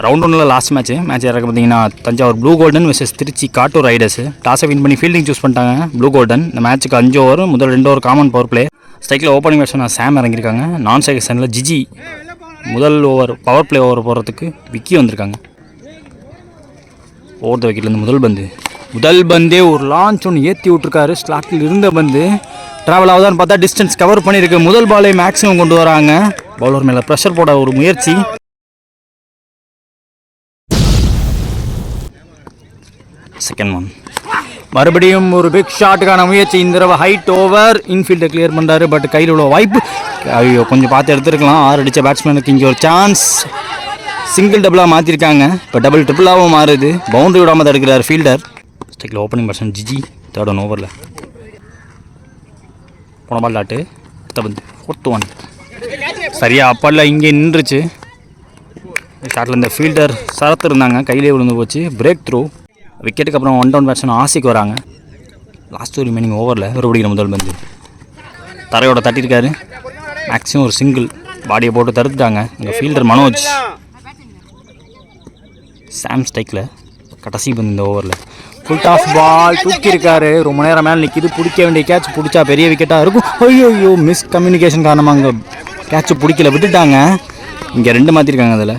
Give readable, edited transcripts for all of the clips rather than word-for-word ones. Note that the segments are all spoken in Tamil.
ரவுண்ட் ஒன்றில் லாஸ்ட் மேட்ச் யாருக்கு பார்த்தீங்கன்னா Thanjavur blue golden vs Tiruchi Kattur riders. டாஸை வின் பண்ணி ஃபீல்டிங் சூஸ் பண்ணிட்டாங்க ப்ளூ கோல்டன். இந்த மேட்ச்சுக்கு 5 ஓவர், முதல் 2 ஓவர் காமன் பவர் பிளே. ஸ்ட்ரைக்கில் ஓப்பனிங் பேட்ஸ்மேன் சாம் இறங்கியிருக்காங்க. நான் ஸ்ட்ரைக் செகண்டில் ஜிஜி. முதல் ஓவர் பவர் பிளே ஓவர் போகிறதுக்கு விக்கி வந்திருக்காங்க. ஓவர் த விக்கெட்லேருந்து முதல் பந்தே ஒரு லான்ச் ஒன்று ஏற்றி விட்ருக்காரு. ஸ்லாட்டில் இருந்த பந்து ட்ராவல் ஆகுதான்னு பார்த்தா டிஸ்டன்ஸ் கவர் பண்ணியிருக்கு. முதல் பாலை மேக்ஸிமம் கொண்டு வராங்க. பவுலர் மேலே ப்ரெஷர் போட ஒரு முயற்சி. செகண்ட் ஒன் மறுபடியும் ஒரு பிக் ஷாட்டுக்கான முயற்சி. இந்த தடவை ஹைட் ஓவர் இன்ஃபீல்டை கிளியர் பண்ணுறாரு. பட் கையில் உள்ள வாய்ப்பு ஐயோ கொஞ்சம் பார்த்து எடுத்துருக்கலாம். 6 அடித்த பேட்ஸ்மேனுக்கு இங்கே ஒரு சான்ஸ். சிங்கிள் டபுளாக மாற்றிருக்காங்க. இப்போ டபுள் ட்ரிபிளாகவும் மாறுது. பவுண்டரி விடாமல் தடுக்கிறார் ஃபீல்டர். ஸ்ட்ரைக்கில் ஓப்பனிங் பேட்ஸ்மேன் ஜிஜி. தேர்ட் ஒன் ஓவரில் போன பால் டாட்டு. ஃபோர்த் ஒன் சரியா அப்பல்ல இங்கே நின்றுச்சு. ஷாட்டில் இந்த ஃபீல்டர் சரத்து இருந்தாங்க, கையிலே விழுந்து போச்சு. Break through. விக்கெட்டுக்கு அப்புறம் 1 டவுன் பேட்ஸ்மேன் ஆசிக்கு வராங்க. லாஸ்ட் ஒரு ரிமைனிங் ஓவரில் மறுபடியும் முதல் பந்து தரையோட தட்டியிருக்காரு. மேக்ஸிமம் ஒரு சிங்கிள் பாடியை போட்டு தடுத்துட்டாங்க. இங்கே ஃபீல்டர் மனோஜ். சாம் ஸ்ட்ரைக்கில் கடைசி பந்து இந்த ஓவரில் ஃபுல் ஆஃப் பால் தூக்கியிருக்காரு. ரொம்ப நேரம் மேலே நிற்கிது. பிடிக்க வேண்டிய கேட்ச் பிடிச்சா பெரிய விக்கெட்டாக இருக்கும். ஐயோ மிஸ் கம்யூனிகேஷன் காரணமாக அங்கே கேட்ச் பிடிக்கல, விட்டுட்டாங்க. இங்கே 2 மாற்றிருக்காங்க. அதில்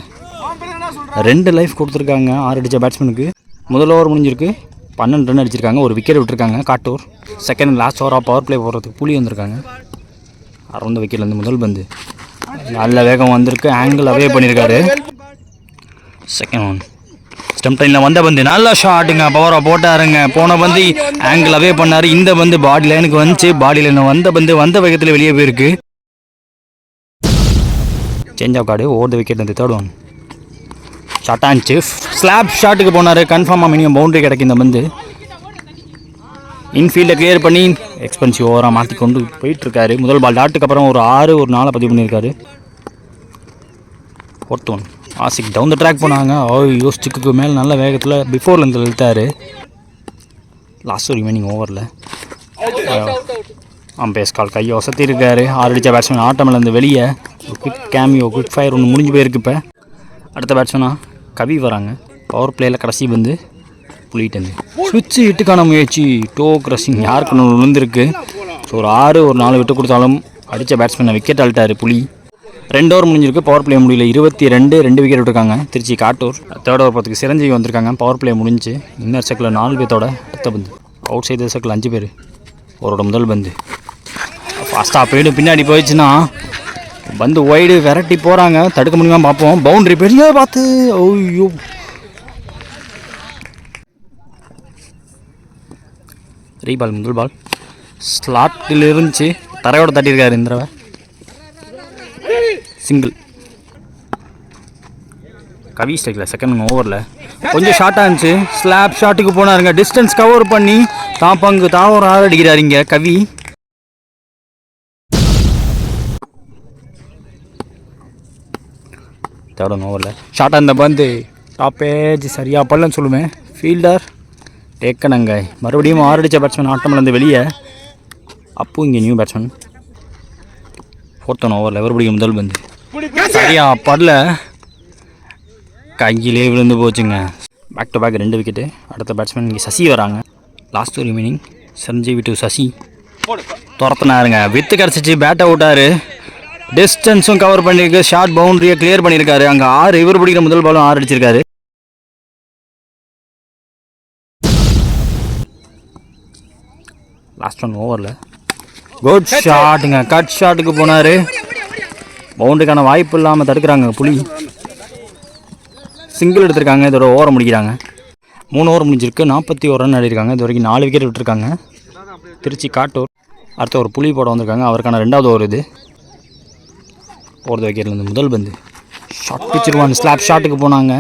2 லைஃப் கொடுத்துருக்காங்க 6 அடித்த பேட்ஸ்மேனுக்கு. முதல் ஓவர் முடிஞ்சிருக்கு. 12 ரன் அடிச்சிருக்காங்க. ஒரு விக்கெட் விட்டுருக்காங்க காட்டூர். செகண்ட் லாஸ்ட் ஓவராக பவர் பிளே போடுறதுக்கு புலி வந்திருக்காங்க. அறந்த விக்கெட்லேருந்து முதல் பந்து நல்ல வேகம் வந்திருக்கு. ஆங்கிள் அவே பண்ணியிருக்காரு. செகண்ட் ஒன் ஸ்டம்ப் லைனில் வந்த பந்து நல்ல ஷாட்டுங்க. பவராக போட்டாருங்க. போன பந்து ஆங்கிள் அவே பண்ணார். இந்த பந்து பாடி லைனுக்கு வந்துச்சு. பாடி லைன் வந்த பந்து வந்த வேகத்தில் வெளியே போயிருக்கு. Change of guard. Over the wicket. இந்த தேர்ட் ஒன் ஷார்ட் அண்ட் சிஃப் ஸ்லாப் ஷாட்டுக்கு போனார். கன்ஃபார்மாக மினிமம் பவுண்டரி கிடைக்கும். இந்த பந்து இன்ஃபீல்டை கிளியர் பண்ணி எக்ஸ்பென்சிவ் ஓவராக மாற்றி கொண்டு போயிட்டுருக்காரு. முதல் பால் டாட்டுக்கு அப்புறம் ஒரு 6 ஒரு 4 பதிவு பண்ணியிருக்காரு. Fourth one Ashiq down the track போனாங்க. ஐயோ ஸ்டிக்கு மேலே நல்ல வேகத்தில் பிஃபோர்லேருந்து இழுத்தார். லாஸ்ட் ஒரு ரிமைனிங் ஓவரில் அம்பேஸ் கால் கையை வசத்திருக்காரு. 6 அடித்த பேட்ஸ்மேன் ஆட்டமிலேருந்து வெளியே குவிக் கேமியோ குவிக் ஃபயர் ஒன்று முடிஞ்சு போயிருக்கு. இப்போ அடுத்த பேட்ஸ்மேனா கவி வராங்க. பவர் பிளேயில் கடைசி வந்து புள்ளிட்டு ஸ்விட்சு ஹிட்டுக்கான முயற்சி. டோ கிரஷிங் யாருக்கு ஒன்று விழுந்திருக்கு. ஸோ ஒரு 6 ஒரு 4 விட்டு கொடுத்தாலும் அடித்த பேட்ஸ்மேனை விக்கெட் ஆள்ட்டார் புலி. 2 ஓவர் முடிஞ்சிருக்கு. பவர் பிளே முடியல. 22 2 விக்கெட் விட்டுருக்காங்க திருச்சி காட்டூர். தேர்ட் ஓவர் பார்த்துக்கு சிரஞ்சீவி வந்திருக்காங்க. பவர் பிளே முடிஞ்சு. இன்னர் சர்க்கிளில் 4 பேர்த்தோட அடுத்த பந்து. அவுட் சைடு சர்க்கிள் 5 பேர். அவரோட முதல் பந்து ஃபாஸ்ட்டாக போய்டும். பின்னாடி போயிடுச்சுன்னா பந்து ஒய்டு விரட்டி போகிறாங்க. தடுக்க முடியுமா பார்ப்போம். பவுண்டரி பெரிய பார்த்து ஐயோ பால் முதல் பால் ஸ்லாட்டில் இருந்துச்சு. தரையோட தட்டியிருக்காரு. இந்த தடவை சிங்கிள். கவி ஸ்ட்ரைக்கில் செகண்ட் ஓவரில் கொஞ்சம் ஷார்ட்டாக இருந்துச்சு. ஸ்லாப் ஷாட்டுக்கு போனாருங்க. டிஸ்டன்ஸ் கவர் பண்ணி தாப்பங்கு தாவரம் 6 அடிக்கிறாரு இங்கே கவி. தேர்ட் ஓவரில் ஷார்ட்டாக இருந்த பந்து டாப் ஏஜ் சரியா பல்லன்னு சொல்லுவேன். ஃபீல்டர் டேக்கனங்க. மறுபடியும் 6 அடித்த பேட்ஸ்மேன் ஆட்டமிலேருந்து வெளியே. அப்போ இங்கே நியூ பேட்ஸ்மேன். ஃபோர்த் ஓவரில் மறுபடியும் முதல் பந்து சரியா படல, கையிலே விழுந்து போச்சுங்க. Back to back 2 wicket. அடுத்த பேட்ஸ்மேன் இங்கே சசி வராங்க. Last remaining Sanjeevi to Sasi துரத்துனாருங்க. வித்து கிடச்சிச்சு. பேட்டை விட்டார். டிஸ்டன்ஸும் கவர் பண்ணியிருக்கு. ஷார்ட் பவுண்டரியை கிளியர் பண்ணியிருக்காரு. அங்கே 6 இவர் பிடிக்கிற முதல் பாலும் 6 அடிச்சிருக்காரு. லாஸ்ட் ஒன் ஓவரில் குட் ஷாட்டுங்க. கட் ஷாட்டுக்கு போனார். பவுண்டரிக்கான வாய்ப்பு இல்லாமல் தடுக்கிறாங்க புலி. சிங்கிள் எடுத்திருக்காங்க. இதோட ஓவரை முடிக்கிறாங்க. 3 ஓவர் முடிஞ்சிருக்கு. 41 ரன் ஆடிருக்காங்க. இது வரைக்கும் 4 விக்கெட் விட்டுருக்காங்க திருச்சி காட்டூர். அடுத்த ஒரு புலி போட வந்திருக்காங்க. அவருக்கான 2வது ஓவர் இது. ஓவர் த விக்கெட்லேருந்து முதல் பந்து ஷார்ட் பிச்சிருவான். ஸ்லாப் ஷாட்டுக்கு போனாங்க.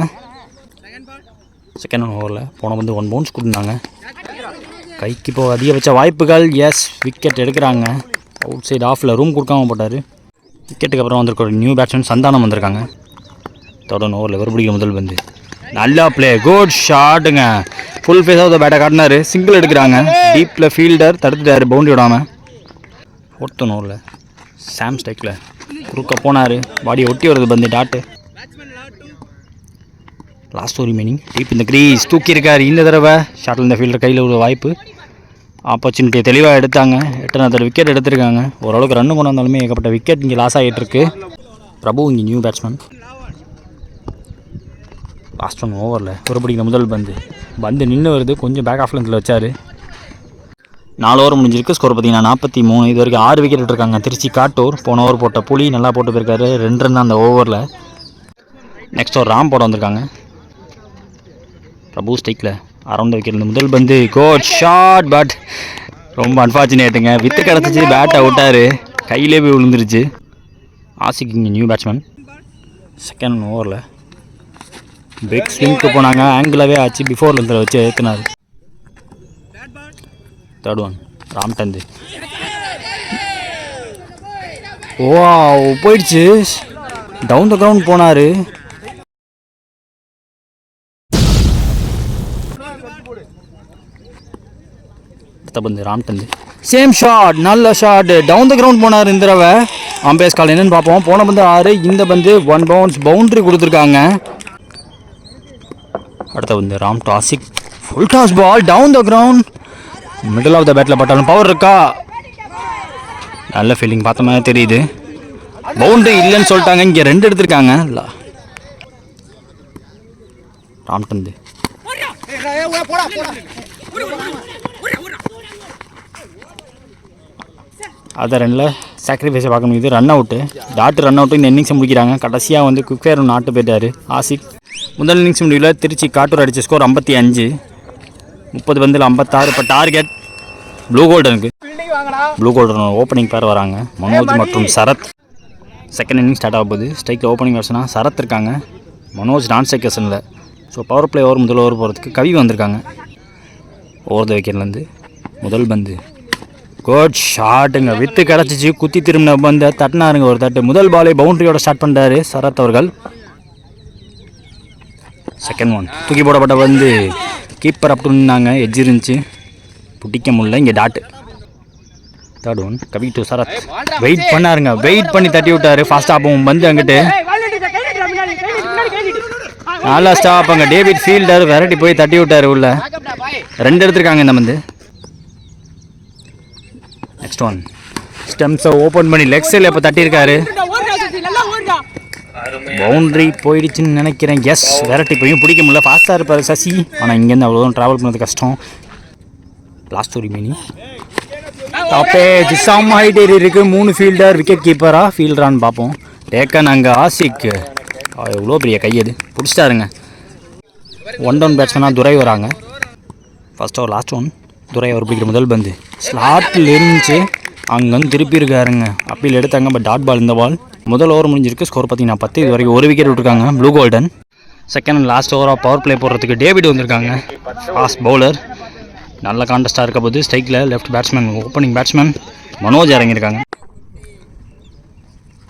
செகண்ட் ஓவரில் போன வந்து 1 பவுன்ஸ் கொடுத்தாங்க. கைக்கு இப்போ அதிகபட்ச வாய்ப்புகள். எஸ் விக்கெட் எடுக்கிறாங்க. அவுட் சைடு ஆஃபில் ரூம் கொடுக்காம போட்டார். விக்கெட்டுக்கு அப்புறம் வந்திருக்க ஒரு நியூ பேட்ஸ்மேன் சந்தானம் வந்திருக்காங்க. தொடர்ந்து ஓவரில் இவர் பிடிக்கிற முதல் பந்து நல்லா பிளே. குட் ஷாட்டுங்க. ஃபுல் ஃபேஸாக அந்த பேட்டை காட்டினார். சிங்கிள் எடுக்கிறாங்க. டீப்பில் ஃபீல்டர் தடுத்துட்டார் பவுண்டரி விடாமல். ஃபோர்த் ஓவரில் சாம் ஸ்ட்ரைக்கில் குறுக்க போனார். பாடியை ஒட்டி வருது பந்து டாட்டு. லாஸ்ட் ஒரு மீனிங் டீப் இந்த க்ரீஸ் தூக்கியிருக்காரு இந்த தடவை. ஷாட்டில் இந்த ஃபீல்டர் கையில் உள்ள வாய்ப்பு ஆப்பர்ச்சுனிட்டியை தெளிவாக எடுத்தாங்க. 8 விக்கெட் எடுத்திருக்காங்க. ஓரளவுக்கு ரன்னு கொண்டு வந்தாலுமே ஏகப்பட்ட விக்கெட் இங்கே லாஸ் ஆகிட்டுருக்கு. பிரபு இங்கே நியூ பேட்ஸ்மேன். லாஸ்ட் ஒன் ஓவரில் ஒரு பிடிக்கிற முதல் பந்து நின்று வருது. கொஞ்சம் பேக் ஆஃப் லென்த்தில் வச்சார். 4 ஓவர் முடிஞ்சிருக்கு. ஸ்கோர் பார்த்தீங்கன்னா 43. இது வரைக்கும் 6 விக்கெட் எடுத்திருக்காங்க. திருச்சி காட்டூர் போன ஓவர் போட்ட புலி நல்லா போட்டு போயிருக்காரு. 2 ரன் அந்த ஓவரில். நெக்ஸ்ட் ஒரு ராம் போட வந்திருக்காங்க. பிரபு ஸ்டைக்கில் அரௌண்ட் விக்கெட். முதல் கோட் ஷாட் பட் ரொம்ப அன்ஃபார்ச்சுனேட்டுங்க. வித்து கிடச்சிச்சு, பேட்டை விட்டார், கையிலே போய் விழுந்துருச்சு. ஆசிக் இங்கே நியூ பேட்ஸ்மேன். செகண்ட் ஓவரில் பிக் ஸ்விங்க்கு போனாங்க. ஆங்கிளாகவே ஆச்சு. பிஃபோர் லென்த்தில் வச்சு ஏற்றினார். Third one ராம்டந்து. ஓ போயிடுச்சு. டவுன் த கிரவுண்ட் போனார். ராம்டந்து சேம் ஷாட், நல்ல ஷாட். டவுன் த கிரவுண்ட் போனார் இந்த தடவை. அம்பேஸ் கால் என்னன்னு பார்ப்போம். போன 6, இந்த 1 பவுன்ஸ் பவுண்ட்ரி கொடுத்துருக்காங்க. அடுத்த ராம் டாசிக் full toss ball down the ground. Middle of the பேட்டில் பட்டாலும் பவர் இருக்கா? நல்ல ஃபீல்டிங் பார்த்த மாதிரி தெரியுது. பவுண்டரி இல்லைன்னு சொல்லிட்டாங்க. இங்கே 2 எடுத்திருக்காங்க. ராம்டந்து அதை 2 சாக்ரிஃபைஸை பார்க்க முடியுது. Run out, run out. இந்த இன்னிங்ஸை முடிக்கிறாங்க. கடைசியாக குவிக் ஃபயர் நாட்டு போயிட்டார் ஆசிக். முதல் இன்னிங்ஸ் முடிவில் திருச்சி காட்டூர் அடித்த ஸ்கோர் 55. 30 பந்தில் 56. இப்போ டார்கெட் ப்ளூ கோல்டன் ஓப்பனிங் பேர் வராங்க. மனோஜ் மற்றும் சரத். செகண்ட் இன்னிங் ஸ்டார்ட் ஆக போகுது. ஸ்ட்ரைக்கில் ஓப்பனிங் பேட்ஸ்மனாக சரத் இருக்காங்க. மனோஜ் நான் ஸ்ட்ரைக்கர்ஸனில். ஸோ பவர் பிளே முதல் ஓவர் போகிறதுக்கு கவி வந்திருக்காங்க. ஓவர் த விக்கெட்லேருந்து முதல் குட் ஷாட்டுங்க. வித்து கிடச்சிச்சு. குத்தி திரும்பின தட்டினாருங்க ஒரு தட்டு. முதல் பாலே பவுண்டரியோட ஸ்டார்ட் பண்ணுறாரு சரத் அவர்கள். செகண்ட் ஒன் தூக்கி போடப்பட்ட கீப்பர் அப் நின்னாங்க. எட்ஜ் இருந்துச்சு, பிடிக்க முடியல. இங்கே dot. Third one Kavi to Sarath. Wait பண்ணாருங்க, வெயிட் பண்ணி தட்டி விட்டாரு. ஃபாஸ்ட்டாக அப்போ அங்கிட்டு நல்லா ஸ்டாப். அங்கே டேவிட் ஃபீல்டர் வெரைட்டி போய் தட்டி விட்டார். உள்ள 2 எடுத்திருக்காங்க இந்த நெக்ஸ்ட் ஒன் ஸ்டெம்ஸை ஓப்பன் பண்ணி லெக் சைடில் இப்போ தட்டியிருக்காரு. பவுண்ட்ரி போயிடுச்சுன்னு நினைக்கிறேன். எஸ், வெரைட்டி போயும் பிடிக்க முடியல. ஃபாஸ்ட்டாக இருப்பார் சசி. ஆனால் இங்கேருந்து அவ்வளோ ட்ராவல் பண்ணுறது கஷ்டம். லாஸ்ட் ஒரு மினி டாப்பேஜ் சம் ஹைட் ஏறி இருக்குது. 3 ஃபீல்டர், விக்கெட் கீப்பராக ஃபீல்டரான்னு பார்ப்போம். டேக்கன் அங்கே ஆசிக். எவ்வளோ பெரிய கையது, பிடிச்சிட்டாருங்க. 1 டவுன் பேட்ஸ்மேனாக துரை வராங்க. First over last one. Durai அவர் பிடிக்கிற முதல் ஸ்லாட்டில் இருந்துச்சு. அங்கேருந்து திருப்பி இருக்காருங்க. அப்பீல் எடுத்தாங்க. But dot ball. இந்த பால் முதல் ஓவர் முடிஞ்சிருக்கு. ஸ்கோர் பார்த்தீங்கன்னா 10. இது வரைக்கும் 1 விக்கெட் விட்டுருக்காங்க blue golden. Second and last ஓவராக பவர் பிளே போடுறதுக்கு டேவிட் வந்திருக்காங்க. Fast bowler. நல்ல கான்டெஸ்ட்டாக இருக்க போது. ஸ்ட்ரைக்கில் left batsman opening batsman Manoj இறங்கியிருக்காங்க.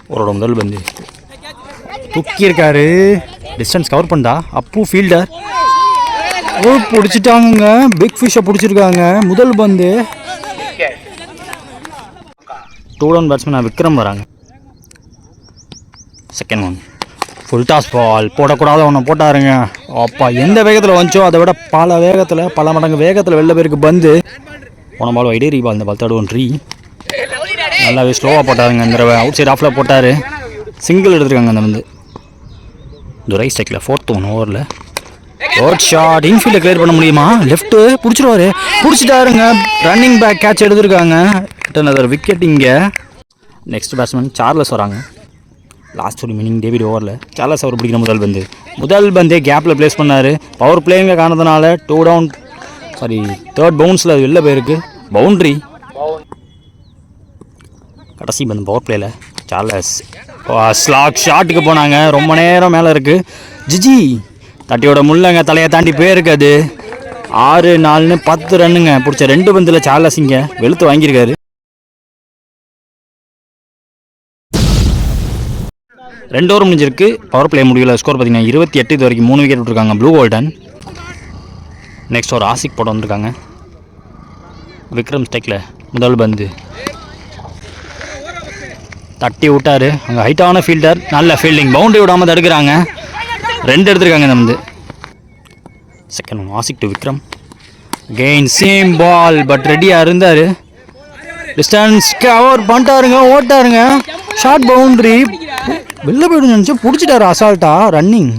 அவரோட முதல் தூக்கியிருக்காரு. டிஸ்டன்ஸ் கவர் பண்ணா அப்பு ஃபீல்டர். பிடிச்சிட்டாங்க. பிக் ஃபிஷ்ஷை பிடிச்சிருக்காங்க. முதல் 2 டவுன் பேட்ஸ்மேன் விக்ரம் வராங்க. Second one full toss ball. போடக்கூடாத ஒன்று போட்டாருங்க. அப்பா எந்த வேகத்தில் வந்துச்சோ அதை விட பல மடங்கு வேகத்தில் வெளில பேருக்கு போன பால் வைடே பால். இந்த பால் தேர்ட் ஒன் நல்லாவே ஸ்லோவாக போட்டாருங்க. இந்த தடவை அவுட் சைட் ஆஃபில் போட்டார். சிங்கிள் எடுத்துருக்காங்க. அந்த துரை ஸ்ட்ரைக்கில் 4th ஒன் ஓவரில் குட் ஷாட். இன்ஃபீல்டை கிளியர் பண்ண முடியுமா? லெஃப்ட்டு பிடிச்சிருவாரு. பிடிச்சிட்டாருங்க. ரன்னிங் பேக் கேட்ச் எடுத்திருக்காங்க. Return wicket. இங்கே நெக்ஸ்ட் பேட்ஸ்மேன் சார்லஸ் வராங்க. லாஸ்ட் ஒரு மினிங் டேவிட் ஓவரில் சார்லஸ் அவர் பிடிக்கிற முதல் பந்தே கேப்பில் ப்ளேஸ் பண்ணார். பவர் பிளேயிங்க காரணத்தினால 2 டவுன் தேர்ட் பவுன்ஸில் வெளில போயிருக்கு. பவுண்ட்ரி. கடைசி பவர் பிளேயில் சார்லஸ் ஸ்லாக் ஷாட்டுக்கு போனாங்க. ரொம்ப நேரம் மேலே இருக்குது. ஜிஜி தட்டியோட முள்ளங்க தலையை தாண்டி போயிருக்காது. 6-4 10 ரன்னுங்க. பிடிச்ச 2 பந்தில் சார்லஸ் இங்கே வெளுத்து வாங்கியிருக்காரு. 2 ஓவர் முடிஞ்சிருக்கு. பவர் பிளே முடியல. ஸ்கோர் பார்த்தீங்கன்னா 28. இது வரைக்கும் 3 விக்கெட் விட்டுருக்காங்க ப்ளூ கோல்டன். நெக்ஸ்ட் ஒரு ஆசிக் போட வந்திருக்காங்க. விக்ரம் ஸ்டெக்கில் முதல் தட்டி விட்டார். அங்கே ஹைட்டான ஃபீல்டர். நல்ல ஃபீல்டிங். பவுண்டரி விடாமல் தடுக்கிறாங்க. 2 எடுத்துருக்காங்க. இந்த second one Asik to Vikram. Gain same ball but ரெடியாக இருந்தார். டிஸ்டன்ஸ் கவர் பண்ணிட்டாருங்க, ஓட்டாருங்க. ஷார்ட் பவுண்ட்ரி வெளில போய்ட்டு நினச்சி பிடிச்சிட்டாரு அசால்ட்டாக. ரன்னிங்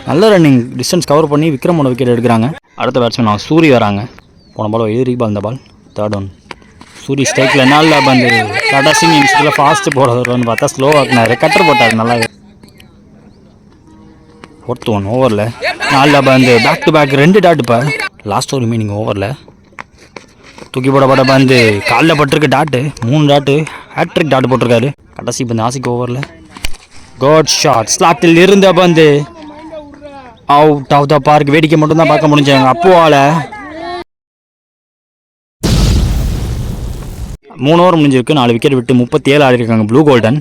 நல்ல ரன்னிங், டிஸ்டன்ஸ் கவர் பண்ணி விக்ரமோட விக்கெட் எடுக்கிறாங்க. அடுத்த பேட்ஸ்மேன் சூரி வராங்க. போன பால் எதிரி பால், இந்த பால் தேர்ட் ஒன். சூரி ஸ்ட்ரைக்கில் நல்லா பந்து கடைசி நிமிஷத்தில் ஃபாஸ்ட்டு போடுறதுன்னு பார்த்தா ஸ்லோ ஆக்குனாரு, கட்டர் போட்டார் நல்லா. ஃபோர்த் ஒன் ஓவரில் நல்லா பந்து பேக் டு பேக் 2 டாட். இப்போ லாஸ்ட் ஒரு ரிமைனிங் ஓவரில் தூக்கி போடப்பட பந்து காலில் பட்டிருக்கு டாட்டு, 3 டாட்டு, ஹேட்ரிக் டாட் போட்டிருக்காரு. கடைசி பந்து ஆசிக் ஓவரில் காட் ஷாட், ஸ்லாட்டில் இருந்த பந்து அவுட் ஆஃப் த பார்க். வேடிக்கை மட்டும்தான் பார்க்க முடிஞ்சாங்க. அப்போவால் 3 ஓவர் முடிஞ்சிருக்கு, 4 விக்கெட் விட்டு 37 ஆடிருக்காங்க ப்ளூ கோல்டன்.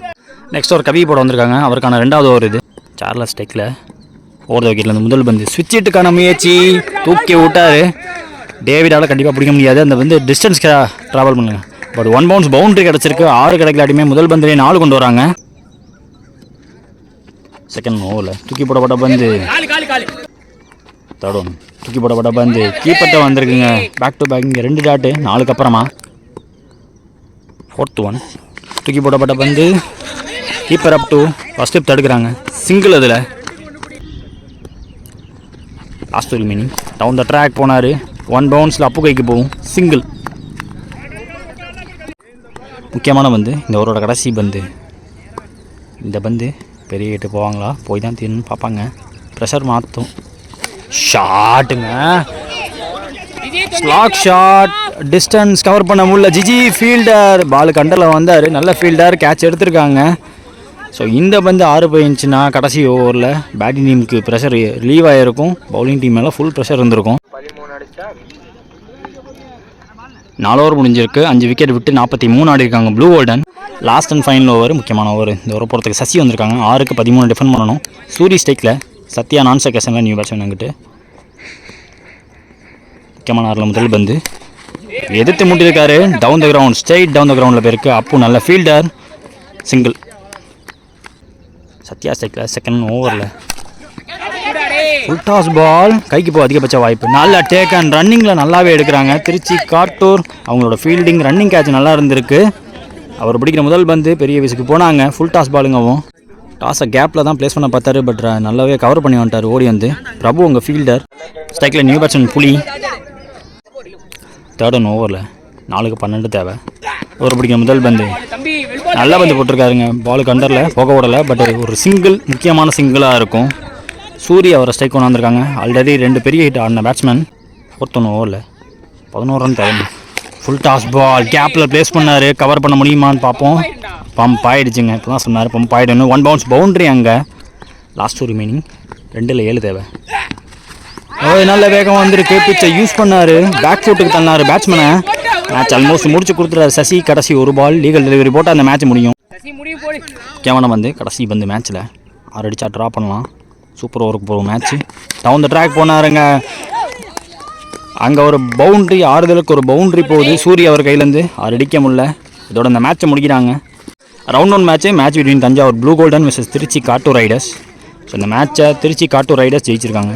நெக்ஸ்ட் ஒரு கவி போட வந்திருக்காங்க, அவருக்கான 2வது ஓவர் இது. சார்லஸ் ஸ்டெக்கில் ஓவர் த விக்கெட்லேருந்து முதல் பந்து ஸ்விட்ச் ஹிட்டுக்கான முயற்சி, தூக்கி விட்டார். டேவிடால் கண்டிப்பாக பிடிக்க முடியாது, அந்த வந்து டிஸ்டன்ஸ் ட்ராவல் பண்ணுங்க. பட் 1 பவுன்ஸ் பவுண்டரி கிடச்சிருக்கு. 6 கிடைக்கலாட்டியுமே முதல் பந்திலே 4 கொண்டு வராங்க. செகண்ட் ஓவரில் தூக்கி போடப்பட்ட பந்து தேர்ட் ஒன். தூக்கி போடப்பட்ட பந்து கீப்பர்ட்ட வந்திருக்குங்க. பேக் டு பேக் இங்கே 2 டாட்டு 4க்கு அப்புறமா. ஃபோர்த் ஒன் தூக்கி போடப்பட்ட பந்து keeper up to first step தடுக்கிறாங்க. சிங்கிள் அதில். லாஸ்ட் ஒரு மீனிங் டவுன் த ட்ராக் போனார். 1 பவுன்ஸில் அப்பு கைக்கு போகும், சிங்கிள். முக்கியமான பந்து இந்த ஓவரோட கடைசி பந்து. இந்த பந்து பெரிய கிட்ட போவாங்களா, போய் தான் தீரணும்னு பார்ப்பாங்க. ப்ரெஷர் மாற்றும். ஷாட்டுங்க, ஸ்லாக் ஷாட், டிஸ்டன்ஸ் கவர் பண்ண முடியல. ஜிஜி ஃபீல்டர் பால் கண்டரில் வந்தார், நல்ல ஃபீல்டர், கேட்ச் எடுத்திருக்காங்க. ஸோ இந்த பந்து 6 போயிடுச்சுன்னா கடைசி ஓவரில் பேட்டிங் டீமுக்கு ப்ரெஷர் ரிலீவ் ஆகிருக்கும், பவுலிங் டீம் மேலே ஃபுல் ப்ரெஷர் இருந்திருக்கும். 4 ஓவர் முடிஞ்சிருக்கு, 5 விக்கெட் விட்டு 43 ஆடிருக்காங்க blue golden. Last and final over, முக்கியமான ஓவர். இந்த ஓவர் போகிறதுக்கு சசி வந்திருக்காங்க. 6க்கு 13 டிஃபெண்ட் பண்ணணும். சூரி ஸ்டேக்கில், சத்யா நான் செகஷனில் நியூ பேட்ஸ்மேன் அங்கிட்டு. முக்கியமான ஆறில் முதல் பந்து எதிர்த்து முட்டிருக்காரு. Down the ground, straight down the கிரவுண்டில் போயிருக்கு. அப்பு நல்ல ஃபீல்டர், சிங்கிள். சத்யா ஸ்ட்ரைக்கில் செகண்ட் ஓவரில் ஃபுல் டாஸ் பால் கைக்கு போக அதிகபட்ச வாய்ப்பு. நல்லா டேக் அண்ட் ரன்னிங்கில் நல்லாவே எடுக்கிறாங்க. திருச்சி காட்டூர் அவங்களோட ஃபீல்டிங் ரன்னிங் கேட்ச் நல்லா இருந்திருக்கு. அவர் பிடிக்கிற முதல் பந்து பெரிய வயசுக்கு போனாங்க. ஃபுல் டாஸ் பாலுங்கவும் டாஸை கேப்பில் தான் ப்ளேஸ் பண்ண பார்த்தாரு, பட் நல்லாவே கவர் பண்ணி வந்துட்டார் ஓடி வந்து. பிரபு உங்கள் ஃபீல்டர். ஸ்ட்ரைக்கில் நியூ பேட்ஸ்மேன் புலி. தேர்ட் ஒன் ஓவரில் 4க்கு 12 தேவை. ஒரு பிடிக்கிற முதல் பந்து நல்ல பந்து போட்டிருக்காருங்க. பால் கண்டரில் போக விடலை, பட் ஒரு சிங்கிள், முக்கியமான சிங்கிளாக இருக்கும். சூரிய அவரை ஸ்ட்ரைக் கொண்டு வந்திருக்காங்க. ஆல்ரெடி 2 பெரிய ஹிட் ஆடின பேட்ஸ்மேன். ஃபோர்த் ஒன் ஓவரில் 11 ரன் தேவை. ஃபுல் டாஸ் பால் கேப்பில் ப்ளேஸ் பண்ணார், கவர் பண்ண முடியுமான்னு பார்ப்போம். பம்ப் ஆகிடுச்சுங்க, இப்போ தான் சொன்னார் பம்ப் ஆகிடுன்னு. 1 பவுன்ஸ் பவுண்ட்ரி அங்கே. லாஸ்ட் ஒரு மீனிங் 2ல் 7 தேவை. நல்ல வேகம் வந்திருக்கு, பிச்சை யூஸ் பண்ணார், பேக் ஃபுட்டுக்கு தள்ளார் பேட்ஸ்மேனை. மேட்ச் ஆல்மோஸ்ட் முடிச்சு கொடுத்துறாரு சசி. கடைசி ஒரு பால் லீகல் டெலிவரி போட்டால் அந்த மேட்ச் முடியும். கேவனம் வந்து கடைசி பந்து மேட்ச்சில் 6 அடிச்சா ட்ரா பண்ணலாம். சூப்பர் ஓவருக்கு போகும் மேட்ச்சு. டவுன் த ட்ராக் போனாருங்க. அங்கே ஒரு பவுண்ட்ரி, ஆறுதலுக்கு ஒரு பவுண்ட்ரி போகுது. சூரிய அவர் கையிலேருந்து 6 அடிக்க முடியல. இதோட இந்த மேட்ச்சை முடிக்கிறாங்க. Round 1 match between Thanjavur blue golden vs Tiruchi Kattur riders. So இந்த மேட்ச்சை திருச்சி காட்டூர் ரைடர்ஸ் ஜெயிச்சிருக்காங்க.